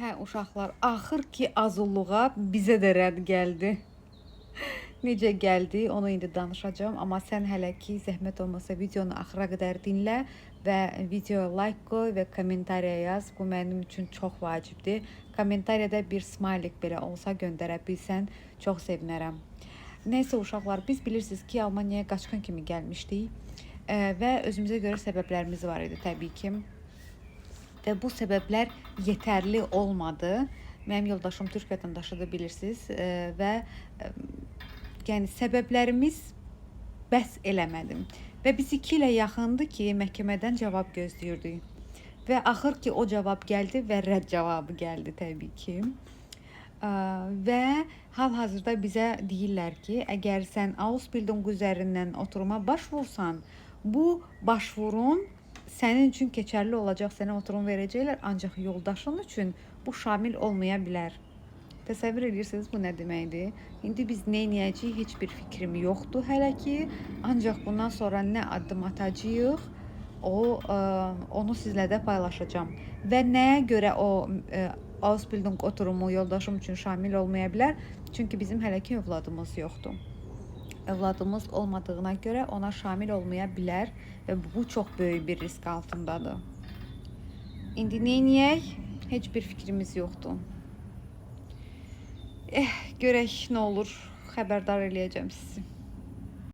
Hə, uşaqlar, axır ki azulluğa bizə də rədd gəldi. Necə gəldi, onu indi danışacağım. Amma sən hələ ki, zəhmət olmasa videonu axıra qədər dinlə və videoya like qoy və kommentariya yaz. Bu mənim üçün çox vacibdir. Kommentariyada bir smaylik belə olsa göndərə bilsən, çox sevinərəm. Nəysə uşaqlar, biz bilirsiniz ki, Almaniyaya qaçqın kimi gəlmişdik və özümüzə görə səbəblərimiz var idi təbii ki. Və bu səbəblər yetərli olmadı. Mənim yoldaşım Türk vətəndaşıdır, bilirsiniz və yəni səbəblərimiz bəs eləmədim. Və biz 2 ilə yaxındır ki, məhkəmədən cavab gözləyirdik. Və axır ki o cavab gəldi və rədd cavabı gəldi təbii ki. Və hal-hazırda bizə deyirlər ki, əgər sən Ausbildung üzərindən oturuma başvursan, bu başvurun sənin üçün keçərli olacaq, sənə oturum verəcəklər, ancaq yoldaşın üçün bu şamil olmaya bilər. Təsəvvür edirsiniz bu nə deməkdir? İndi biz nə edəcəyik, heç bir fikrim yoxdur hələ ki. Ancaq bundan sonra nə addım atacağıq, onu sizlə də paylaşacağım. Və nəyə görə o Ausbildung oturumu yoldaşım üçün şamil olmaya bilər? Çünki bizim hələ ki övladımız yoxdur. Övladımız olmadığına görə ona şamil olmaya bilər və bu çox böyük bir risk altındadır. İndi nə edək? Heç bir fikrimiz yoxdur. Görək nə olur, xəbərdar eləyəcəm sizi.